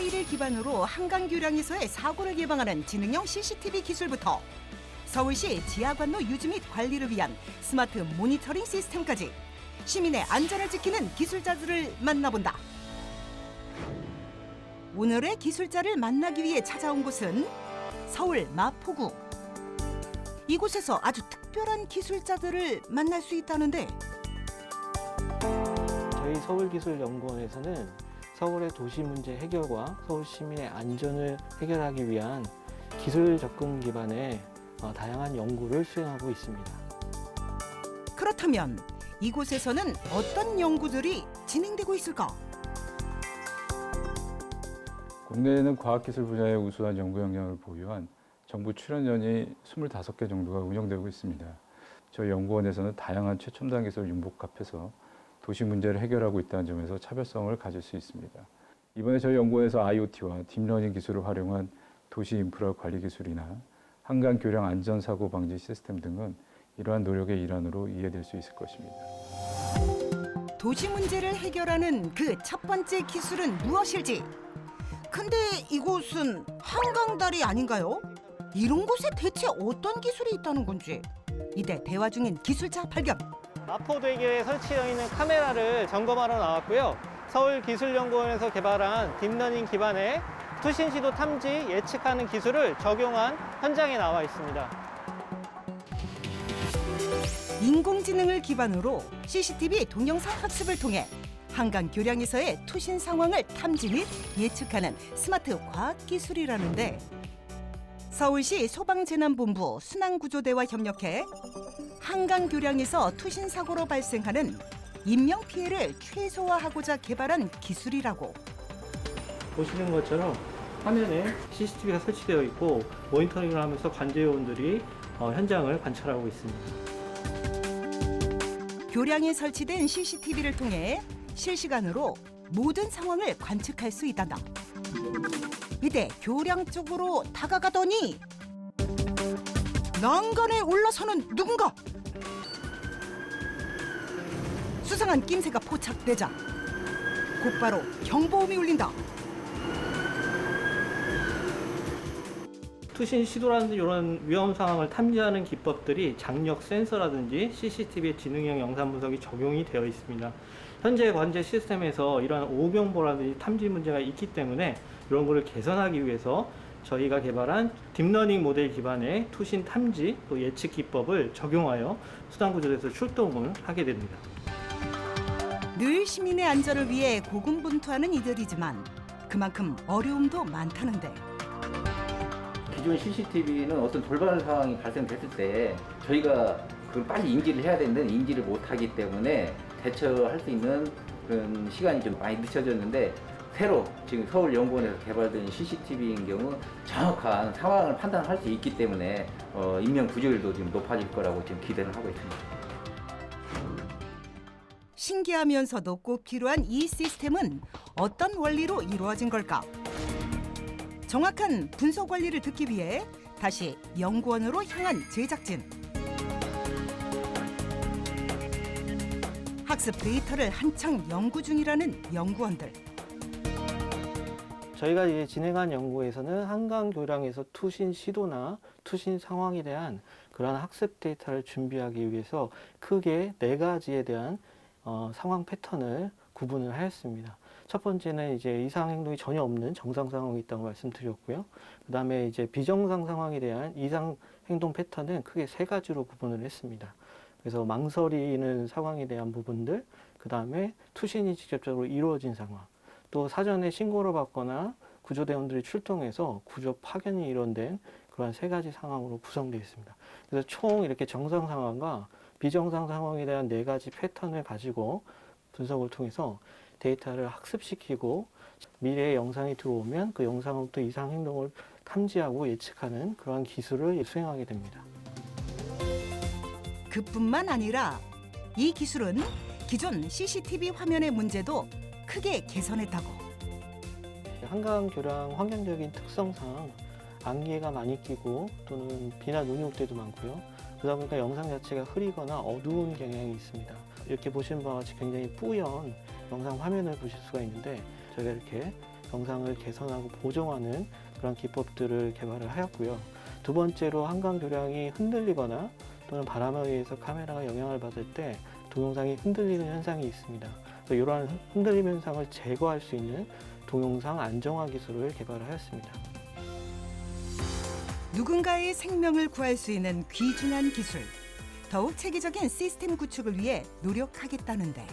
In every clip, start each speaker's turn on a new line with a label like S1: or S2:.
S1: AI를 기반으로 한강 교량에서의 사고를 예방하는 지능형 CCTV 기술부터 서울시 지하관로 유지 및 관리를 위한 스마트 모니터링 시스템까지 시민의 안전을 지키는 기술자들을 만나본다. 오늘의 기술자를 만나기 위해 찾아온 곳은 서울 마포구. 이곳에서 아주 특별한 기술자들을 만날 수 있다는데
S2: 저희 서울기술연구원에서는 서울의 도시 문제 해결과 서울 시민의 안전을 해결하기 위한 기술 접근 기반의 다양한 연구를 수행하고 있습니다.
S1: 그렇다면 이곳에서는 어떤 연구들이 진행되고 있을까?
S3: 국내에는 과학기술 분야의 우수한 연구 역량을 보유한 정부 출연연이 25개 정도가 운영되고 있습니다. 저희 연구원에서는 다양한 최첨단 기술을 융복합해서 도시 문제를 해결하고 있다는 점에서 차별성을 가질 수 있습니다. 이번에 저희 연구원에서 IoT와 딥러닝 기술을 활용한 도시 인프라 관리 기술이나 한강 교량 안전사고 방지 시스템 등은 이러한 노력의 일환으로 이해될 수 있을 것입니다.
S1: 도시 문제를 해결하는 그 첫 번째 기술은 무엇일지? 근데 이곳은 한강다리 아닌가요? 이런 곳에 대체 어떤 기술이 있다는 건지 이때 대화 중인 기술자 발견.
S2: 마포대교에 설치되어 있는 카메라를 점검하러 나왔고요. 서울기술연구원에서 개발한 딥러닝 기반의 투신시도 탐지 예측하는 기술을 적용한 현장에 나와 있습니다.
S1: 인공지능을 기반으로 CCTV 동영상 학습을 통해 한강 교량에서의 투신 상황을 탐지 및 예측하는 스마트 과학 기술이라는데 서울시 소방재난본부 순환구조대와 협력해 한강 교량에서 투신 사고로 발생하는 인명 피해를 최소화하고자 개발한 기술이라고.
S2: 보시는 것처럼 화면에 CCTV가 설치되어 있고 모니터링을 하면서 관제요원들이 현장을 관찰하고 있습니다.
S1: 교량에 설치된 CCTV를 통해 실시간으로 모든 상황을 관측할 수 있단다. 이때 교량 쪽으로 다가가더니 난간에 올라서는 누군가. 수상한 낌새가 포착되자 곧바로 경보음이 울린다.
S2: 투신 시도라든지 이런 위험 상황을 탐지하는 기법들이 장력 센서라든지 CCTV의 지능형 영상 분석이 적용이 되어 있습니다. 현재 관제 시스템에서 이러한 오병보라든지 탐지 문제가 있기 때문에 이런 거를 개선하기 위해서 저희가 개발한 딥러닝 모델 기반의 투신 탐지 또 예측 기법을 적용하여 수단구조대에서 출동을 하게 됩니다.
S1: 늘 시민의 안전을 위해 고군분투하는 이들이지만 그만큼 어려움도 많다는데
S4: 기존 CCTV는 어떤 돌발 상황이 발생됐을 때 저희가 그걸 빨리 인지를 해야 되는데 인지를 못하기 때문에 대처할 수 있는 그런 시간이 좀 많이 늦춰졌는데 새로 지금 서울연구원에서 개발된 CCTV인 경우 정확한 상황을 판단할 수 있기 때문에 인명 구조율도 지금 높아질 거라고 지금 기대를 하고 있습니다.
S1: 신기하면서도 꼭 필요한 이 시스템은 어떤 원리로 이루어진 걸까? 정확한 분석 원리를 듣기 위해 다시 연구원으로 향한 제작진. 학습 데이터를 한창 연구 중이라는 연구원들.
S2: 저희가 이제 진행한 연구에서는 한강 교량에서 투신 시도나 투신 상황에 대한 그러한 학습 데이터를 준비하기 위해서 크게 4가지에 대한 상황 패턴을 구분을 하였습니다. 첫 번째는 이제 이상 행동이 전혀 없는 정상 상황이 있다고 말씀드렸고요. 그 다음에 이제 비정상 상황에 대한 이상 행동 패턴은 크게 3가지로 구분을 했습니다. 그래서 망설이는 상황에 대한 부분들, 그 다음에 투신이 직접적으로 이루어진 상황, 또 사전에 신고를 받거나 구조대원들이 출동해서 구조 파견이 일원된 그러한 3가지 상황으로 구성되어 있습니다. 그래서 총 이렇게 정상 상황과 비정상 상황에 대한 4가지 패턴을 가지고 분석을 통해서 데이터를 학습시키고 미래의 영상이 들어오면 그 영상으로부터 이상 행동을 탐지하고 예측하는 그러한 기술을 수행하게 됩니다.
S1: 그뿐만 아니라 이 기술은 기존 CCTV 화면의 문제도 크게 개선했다고.
S2: 한강 교량 환경적인 특성상 안개가 많이 끼고 또는 비나 눈이 올 때도 많고요. 그러다 보니까 영상 자체가 흐리거나 어두운 경향이 있습니다. 이렇게 보시는 바와 같이 굉장히 뿌연 영상 화면을 보실 수가 있는데 저희가 이렇게 영상을 개선하고 보정하는 그런 기법들을 개발을 하였고요. 두 번째로 한강 교량이 흔들리거나 또는 바람에 의해서 카메라가 영향을 받을 때 동영상이 흔들리는 현상이 있습니다. 그래서 이러한 흔들림 현상을 제거할 수 있는 동영상 안정화 기술을 개발하였습니다.
S1: 누군가의 생명을 구할 수 있는 귀중한 기술. 더욱 체계적인 시스템 구축을 위해 노력하겠다는데.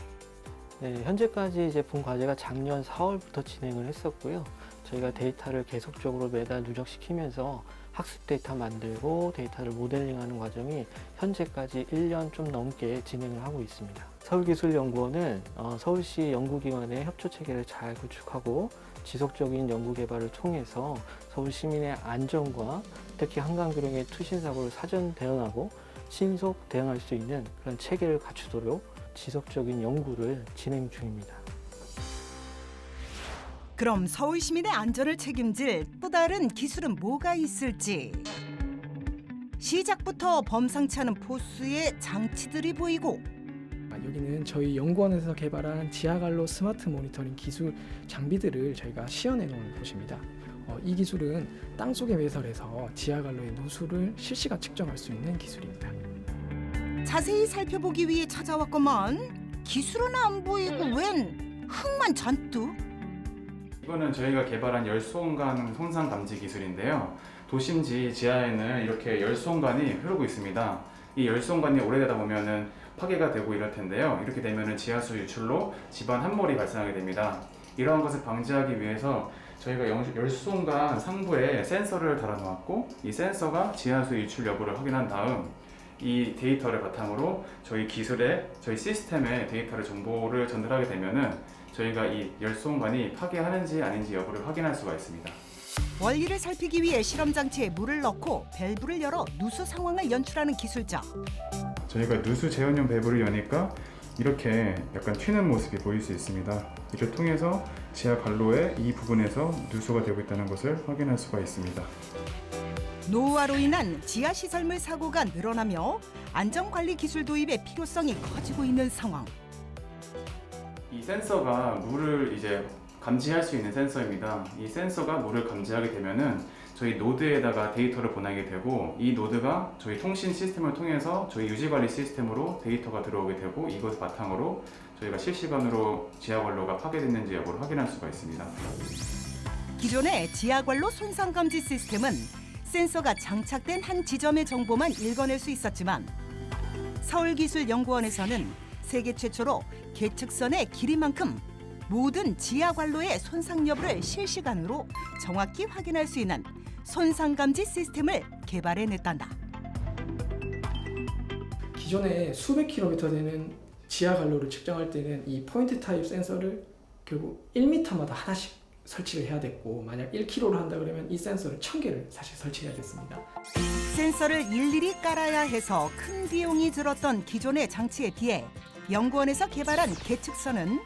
S2: 네, 현재까지 이제 본 과제가 작년 4월부터 진행을 했었고요. 저희가 데이터를 계속적으로 매달 누적시키면서 학습 데이터 만들고 데이터를 모델링하는 과정이 현재까지 1년 좀 넘게 진행을 하고 있습니다. 서울기술연구원은 서울시 연구기관의 협조 체계를 잘 구축하고 지속적인 연구 개발을 통해서 서울 시민의 안전과 특히 한강 교량의 투신 사고를 사전 대응하고 신속 대응할 수 있는 그런 체계를 갖추도록 지속적인 연구를 진행 중입니다.
S1: 그럼 서울 시민의 안전을 책임질 또 다른 기술은 뭐가 있을지. 시작부터 범상치 않은 포스의 장치들이 보이고,
S5: 여기는 저희 연구원에서 개발한 지하관로 스마트 모니터링 기술 장비들을 저희가 시연해 놓은 곳입니다. 이 기술은 땅속에 매설해서 지하관로의 누수를 실시간 측정할 수 있는 기술입니다.
S1: 자세히 살펴보기 위해 찾아왔건만 기술은 안 보이고 웬 흙만 잔뜩.
S6: 이거는 저희가 개발한 열수온관 손상 감지 기술인데요. 도심지 지하에는 이렇게 열수온관이 흐르고 있습니다. 이 열수온관이 오래되다 보면은 파괴가 되고 이럴 텐데요. 이렇게 되면은 지하수 유출로 집안 함몰이 발생하게 됩니다. 이러한 것을 방지하기 위해서 저희가 열수온관 상부에 센서를 달아놓았고, 이 센서가 지하수 유출 여부를 확인한 다음 이 데이터를 바탕으로 저희 시스템에 데이터를 정보를 전달하게 되면은 저희가 이 열수온관이 파괴하는지 아닌지 여부를 확인할 수가 있습니다.
S1: 원리를 살피기 위해 실험 장치에 물을 넣고 밸브를 열어 누수 상황을 연출하는 기술자.
S6: 저희가 누수 재현용 밸브를 여니까 이렇게 약간 튀는 모습이 보일 수 있습니다. 이를 통해서 지하 관로의 이 부분에서 누수가 되고 있다는 것을 확인할 수가 있습니다.
S1: 노후화로 인한 지하 시설물 사고가 늘어나며 안전관리 기술 도입의 필요성이 커지고 있는 상황.
S6: 이 센서가 물을 이제 감지할 수 있는 센서입니다. 이 센서가 물을 감지하게 되면은 저희 노드에다가 데이터를 보내게 되고, 이 노드가 저희 통신 시스템을 통해서 저희 유지관리 시스템으로 데이터가 들어오게 되고, 이것을 바탕으로 저희가 실시간으로 지하관로가 파괴됐는지 여부를 확인할 수가 있습니다.
S1: 기존의 지하관로 손상 감지 시스템은 센서가 장착된 한 지점의 정보만 읽어낼 수 있었지만, 서울기술연구원에서는 세계 최초로 계측선의 길이만큼 모든 지하관로의 손상 여부를 실시간으로 정확히 확인할 수 있는 손상 감지 시스템을 개발해냈단다.
S5: 기존에 수백 킬로미터 되는 지하관로를 측정할 때는 이 포인트 타입 센서를 결국 1m마다 하나씩 설치를 해야 됐고, 만약 1km를 한다 그러면 이 센서를 1000개를 사실 설치해야 됐습니다.
S1: 센서를 일일이 깔아야 해서 큰 비용이 들었던 기존의 장치에 비해 연구원에서 개발한 계측선은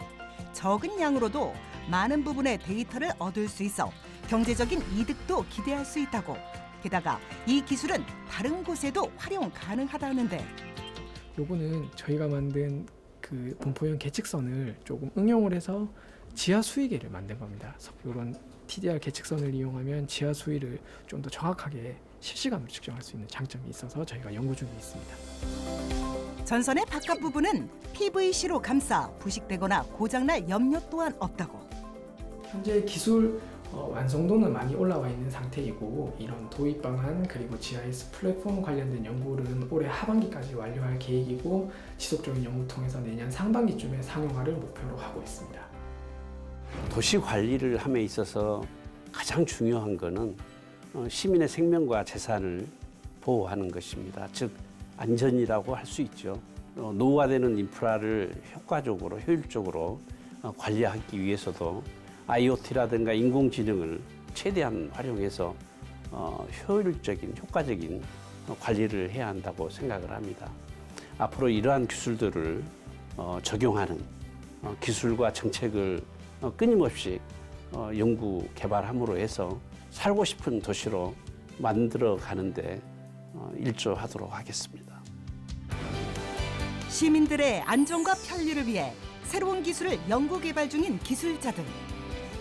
S1: 적은 양으로도 많은 부분의 데이터를 얻을 수 있어 경제적인 이득도 기대할 수 있다고. 게다가 이 기술은 다른 곳에도 활용 가능하다는데.
S5: 요거는 저희가 만든 그 분포형 계측선을 조금 응용을 해서 지하 수위계를 만든 겁니다. 이런 TDR 계측선을 이용하면 지하 수위를 좀 더 정확하게 실시간으로 측정할 수 있는 장점이 있어서 저희가 연구 중에 있습니다.
S1: 전선의 바깥 부분은 PVC로 감싸 부식되거나 고장날 염려 또한 없다고.
S5: 현재 기술 완성도는 많이 올라와 있는 상태이고, 이런 도입 방안 그리고 GIS 플랫폼 관련된 연구는 올해 하반기까지 완료할 계획이고, 지속적인 연구 통해서 내년 상반기쯤에 상용화를 목표로 하고 있습니다.
S7: 도시 관리를 함에 있어서 가장 중요한 것은 시민의 생명과 재산을 보호하는 것입니다. 즉 안전이라고 할 수 있죠. 노후화되는 인프라를 효과적으로 효율적으로 관리하기 위해서도 IoT라든가 인공지능을 최대한 활용해서 효율적인 효과적인 관리를 해야 한다고 생각을 합니다. 앞으로 이러한 기술들을 적용하는 기술과 정책을 끊임없이 연구 개발함으로 해서 살고 싶은 도시로 만들어 가는데 일조하도록 하겠습니다.
S1: 시민들의 안전과 편리를 위해 새로운 기술을 연구 개발 중인 기술자들.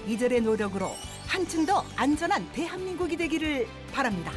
S1: 이들의 노력으로 한층 더 안전한 대한민국이 되기를 바랍니다.